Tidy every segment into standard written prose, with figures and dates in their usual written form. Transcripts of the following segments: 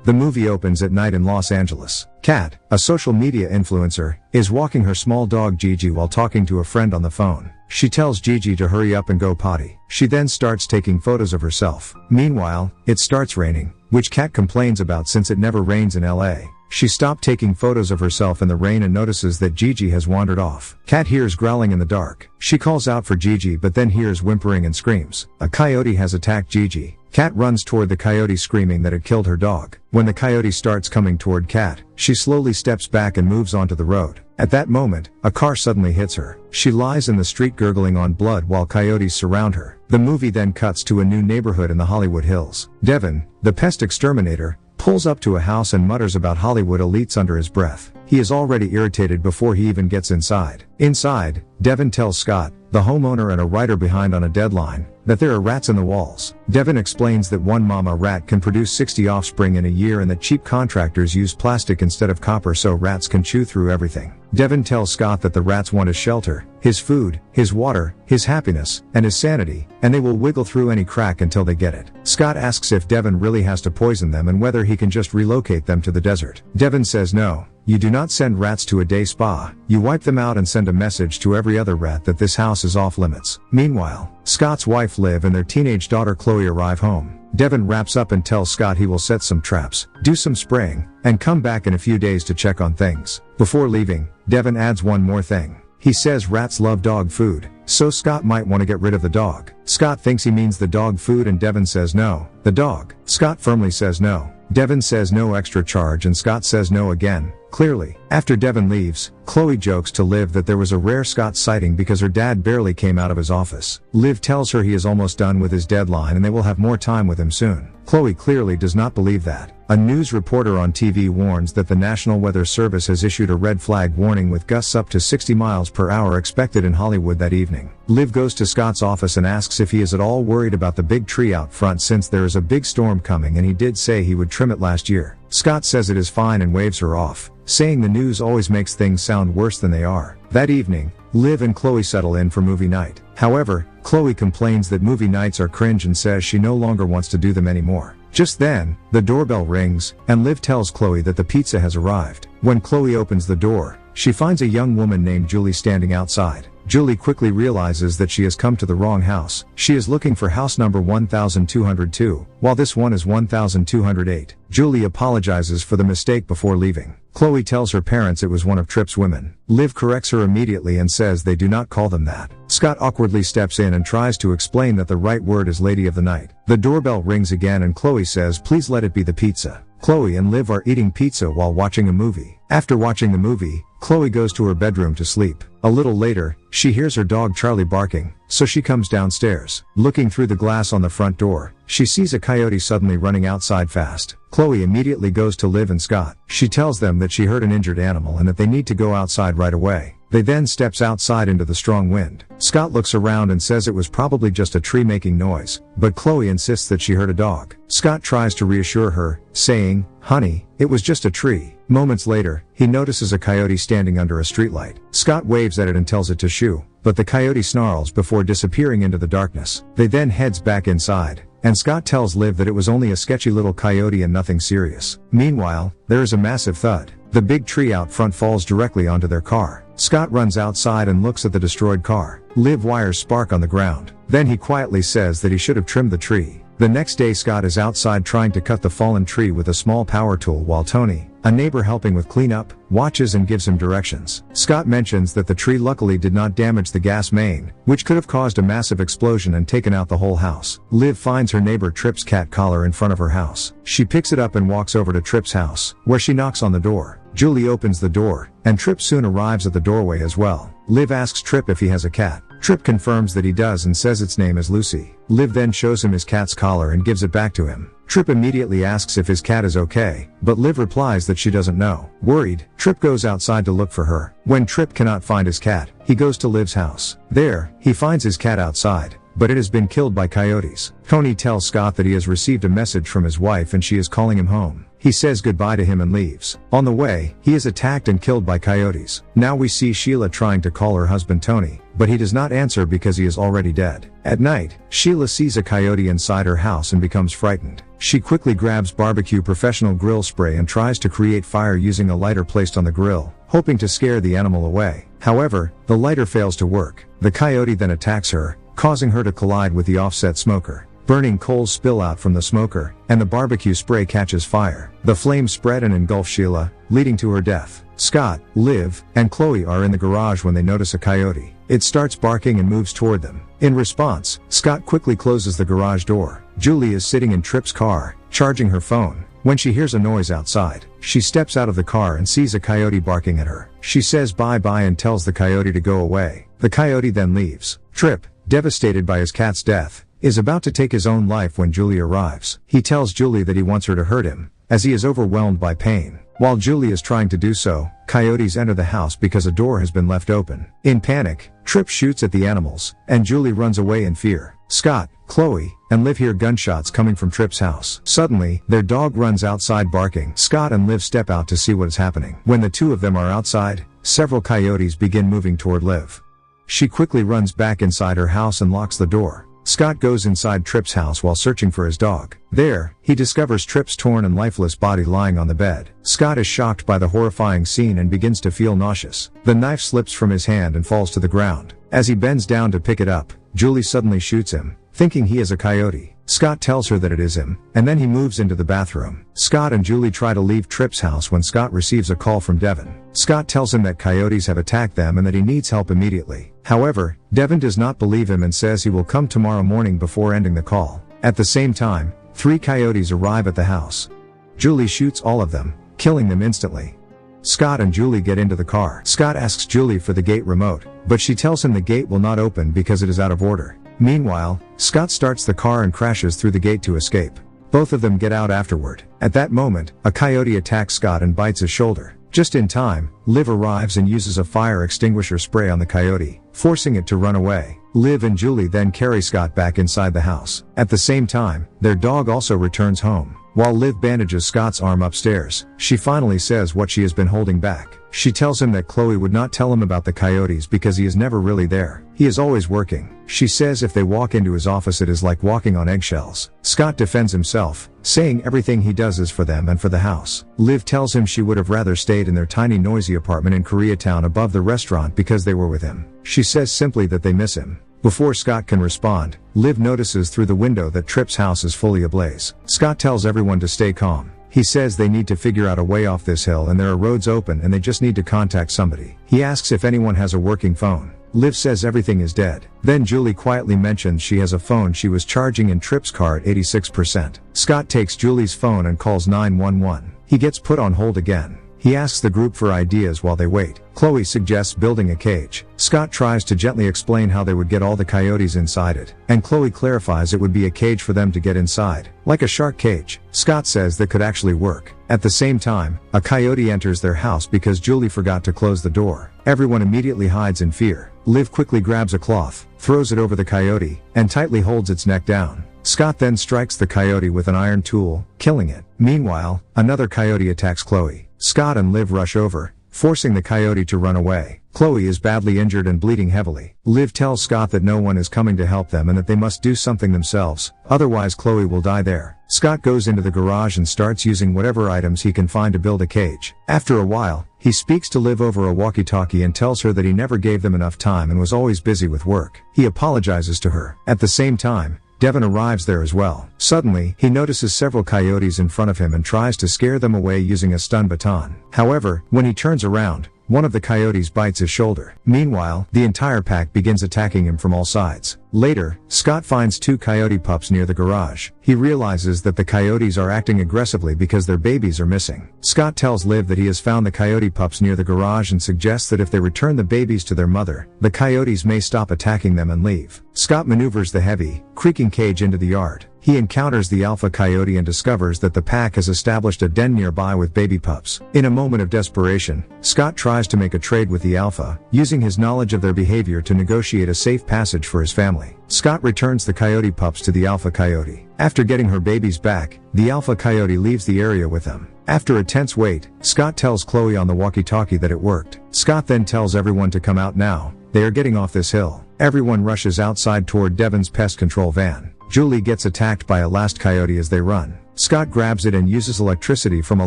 The movie opens at night in Los Angeles. Kat, a social media influencer, is walking her small dog Gigi while talking to a friend on the phone. She tells Gigi to hurry up and go potty. She then starts taking photos of herself. Meanwhile, it starts raining, which Kat complains about since it never rains in LA. She stopped taking photos of herself in the rain and notices that Gigi has wandered off. Kat hears growling in the dark. She calls out for Gigi but then hears whimpering and screams. A coyote has attacked Gigi. Kat runs toward the coyote screaming that it killed her dog. When the coyote starts coming toward Kat, she slowly steps back and moves onto the road. At that moment, a car suddenly hits her. She lies in the street gurgling on blood while coyotes surround her. The movie then cuts to a new neighborhood in the Hollywood Hills. Devin, the pest exterminator, pulls up to a house and mutters about Hollywood elites under his breath. He is already irritated before he even gets inside. Inside, Devin tells Scott, the homeowner and a writer behind on a deadline, that there are rats in the walls. Devin explains that one mama rat can produce 60 offspring in a year and that cheap contractors use plastic instead of copper so rats can chew through everything. Devin tells Scott that the rats want his shelter, his food, his water, his happiness, and his sanity, and they will wiggle through any crack until they get it. Scott asks if Devin really has to poison them and whether he can just relocate them to the desert. Devin says no. You do not send rats to a day spa, you wipe them out and send a message to every other rat that this house is off limits. Meanwhile, Scott's wife Liv and their teenage daughter Chloe arrive home. Devin wraps up and tells Scott he will set some traps, do some spraying, and come back in a few days to check on things. Before leaving, Devin adds one more thing. He says rats love dog food, so Scott might want to get rid of the dog. Scott thinks he means the dog food and Devin says no, the dog. Scott firmly says no. Devin says no extra charge and Scott says no again, clearly. After Devin leaves, Chloe jokes to Liv that there was a rare Scott sighting because her dad barely came out of his office. Liv tells her he is almost done with his deadline and they will have more time with him soon. Chloe clearly does not believe that. A news reporter on TV warns that the National Weather Service has issued a red flag warning with gusts up to 60 miles per hour expected in Hollywood that evening. Liv goes to Scott's office and asks if he is at all worried about the big tree out front since there is a big storm coming and he did say he would trim it last year. Scott says it is fine and waves her off, saying the news always makes things sound worse than they are. That evening, Liv and Chloe settle in for movie night. However, Chloe complains that movie nights are cringe and says she no longer wants to do them anymore. Just then, the doorbell rings, and Liv tells Chloe that the pizza has arrived. When Chloe opens the door, she finds a young woman named Julie standing outside. Julie quickly realizes that she has come to the wrong house. She is looking for house number 1202, while this one is 1208. Julie apologizes for the mistake before leaving. Chloe tells her parents it was one of Tripp's women. Liv corrects her immediately and says they do not call them that. Scott awkwardly steps in and tries to explain that the right word is Lady of the Night. The doorbell rings again and Chloe says please let it be the pizza. Chloe and Liv are eating pizza while watching a movie. After watching the movie, Chloe goes to her bedroom to sleep. A little later, she hears her dog Charlie barking, so she comes downstairs. Looking through the glass on the front door, she sees a coyote suddenly running outside fast. Chloe immediately goes to Liv and Scott. She tells them that she heard an injured animal and that they need to go outside right away. They then steps outside into the strong wind. Scott looks around and says it was probably just a tree making noise, but Chloe insists that she heard a dog. Scott tries to reassure her, saying, "Honey, it was just a tree." Moments later, he notices a coyote standing under a streetlight. Scott waves at it and tells it to shoo, but the coyote snarls before disappearing into the darkness. They then heads back inside, and Scott tells Liv that it was only a sketchy little coyote and nothing serious. Meanwhile, there is a massive thud. The big tree out front falls directly onto their car. Scott runs outside and looks at the destroyed car. Liv wires spark on the ground. Then he quietly says that he should have trimmed the tree. The next day Scott is outside trying to cut the fallen tree with a small power tool while Tony, a neighbor helping with cleanup, watches and gives him directions. Scott mentions that the tree luckily did not damage the gas main, which could have caused a massive explosion and taken out the whole house. Liv finds her neighbor Tripp's cat collar in front of her house. She picks it up and walks over to Tripp's house, where she knocks on the door. Julie opens the door, and Tripp soon arrives at the doorway as well. Liv asks Tripp if he has a cat. Tripp confirms that he does and says its name is Lucy. Liv then shows him his cat's collar and gives it back to him. Tripp immediately asks if his cat is okay, but Liv replies that she doesn't know. Worried, Tripp goes outside to look for her. When Tripp cannot find his cat, he goes to Liv's house. There, he finds his cat outside, but it has been killed by coyotes. Tony tells Scott that he has received a message from his wife and she is calling him home. He says goodbye to him and leaves. On the way, he is attacked and killed by coyotes. Now we see Sheila trying to call her husband Tony, but he does not answer because he is already dead. At night, Sheila sees a coyote inside her house and becomes frightened. She quickly grabs barbecue professional grill spray and tries to create fire using a lighter placed on the grill, hoping to scare the animal away. However, the lighter fails to work. The coyote then attacks her, causing her to collide with the offset smoker. Burning coals spill out from the smoker, and the barbecue spray catches fire. The flames spread and engulf Sheila, leading to her death. Scott, Liv, and Chloe are in the garage when they notice a coyote. It starts barking and moves toward them. In response, Scott quickly closes the garage door. Julie is sitting in Tripp's car, charging her phone, when she hears a noise outside. She steps out of the car and sees a coyote barking at her. She says bye-bye and tells the coyote to go away. The coyote then leaves. Tripp, devastated by his cat's death, is about to take his own life when Julie arrives. He tells Julie that he wants her to hurt him, as he is overwhelmed by pain. While Julie is trying to do so, coyotes enter the house because a door has been left open. In panic, Tripp shoots at the animals, and Julie runs away in fear. Scott, Chloe, and Liv hear gunshots coming from Tripp's house. Suddenly, their dog runs outside barking. Scott and Liv step out to see what is happening. When the two of them are outside, several coyotes begin moving toward Liv. She quickly runs back inside her house and locks the door. Scott goes inside Tripp's house while searching for his dog. There, he discovers Tripp's torn and lifeless body lying on the bed. Scott is shocked by the horrifying scene and begins to feel nauseous. The knife slips from his hand and falls to the ground. As he bends down to pick it up, Julie suddenly shoots him, thinking he is a coyote. Scott tells her that it is him, and then he moves into the bathroom. Scott and Julie try to leave Tripp's house when Scott receives a call from Devin. Scott tells him that coyotes have attacked them and that he needs help immediately. However, Devin does not believe him and says he will come tomorrow morning before ending the call. At the same time, 3 coyotes arrive at the house. Julie shoots all of them, killing them instantly. Scott and Julie get into the car. Scott asks Julie for the gate remote, but she tells him the gate will not open because it is out of order. Meanwhile, Scott starts the car and crashes through the gate to escape. Both of them get out afterward. At that moment, a coyote attacks Scott and bites his shoulder. Just in time, Liv arrives and uses a fire extinguisher spray on the coyote, forcing it to run away. Liv and Julie then carry Scott back inside the house. At the same time, their dog also returns home. While Liv bandages Scott's arm upstairs, she finally says what she has been holding back. She tells him that Chloe would not tell him about the coyotes because he is never really there. He is always working. She says if they walk into his office it is like walking on eggshells. Scott defends himself, saying everything he does is for them and for the house. Liv tells him she would have rather stayed in their tiny noisy apartment in Koreatown above the restaurant because they were with him. She says simply that they miss him. Before Scott can respond, Liv notices through the window that Tripp's house is fully ablaze. Scott tells everyone to stay calm. He says they need to figure out a way off this hill and there are roads open and they just need to contact somebody. He asks if anyone has a working phone. Liv says everything is dead. Then Julie quietly mentions she has a phone she was charging in Tripp's car at 86%. Scott takes Julie's phone and calls 911. He gets put on hold again. He asks the group for ideas while they wait. Chloe suggests building a cage. Scott tries to gently explain how they would get all the coyotes inside it, and Chloe clarifies it would be a cage for them to get inside, like a shark cage. Scott says that could actually work. At the same time, a coyote enters their house because Julie forgot to close the door. Everyone immediately hides in fear. Liv quickly grabs a cloth, throws it over the coyote, and tightly holds its neck down. Scott then strikes the coyote with an iron tool, killing it. Meanwhile, another coyote attacks Chloe. Scott and Liv rush over, forcing the coyote to run away. Chloe is badly injured and bleeding heavily. Liv tells Scott that no one is coming to help them and that they must do something themselves, otherwise Chloe will die there. Scott goes into the garage and starts using whatever items he can find to build a cage. After a while, he speaks to Liv over a walkie-talkie and tells her that he never gave them enough time and was always busy with work. He apologizes to her. At the same time, Devin arrives there as well. Suddenly, he notices several coyotes in front of him and tries to scare them away using a stun baton. However, when he turns around, one of the coyotes bites his shoulder. Meanwhile, the entire pack begins attacking him from all sides. Later, Scott finds 2 coyote pups near the garage. He realizes that the coyotes are acting aggressively because their babies are missing. Scott tells Liv that he has found the coyote pups near the garage and suggests that if they return the babies to their mother, the coyotes may stop attacking them and leave. Scott maneuvers the heavy, creaking cage into the yard. He encounters the alpha coyote and discovers that the pack has established a den nearby with baby pups. In a moment of desperation, Scott tries to make a trade with the alpha, using his knowledge of their behavior to negotiate a safe passage for his family. Scott returns the coyote pups to the alpha coyote. After getting her babies back, the alpha coyote leaves the area with them. After a tense wait, Scott tells Chloe on the walkie-talkie that it worked. Scott then tells everyone to come out now. They are getting off this hill. Everyone rushes outside toward Devon's pest control van. Julie gets attacked by a last coyote as they run. Scott grabs it and uses electricity from a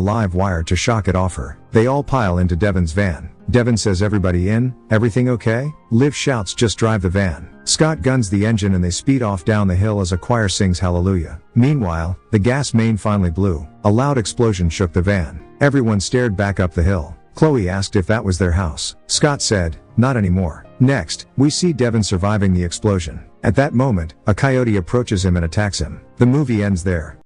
live wire to shock it off her. They all pile into Devon's van. Devon says, "Everybody in? Everything okay?" Liv shouts, "Just drive the van." Scott guns the engine and they speed off down the hill as a choir sings hallelujah. Meanwhile, the gas main finally blew. A loud explosion shook the van. Everyone stared back up the hill. Chloe asked if that was their house. Scott said, "Not anymore." Next, we see Devon surviving the explosion. At that moment, a coyote approaches him and attacks him. The movie ends there.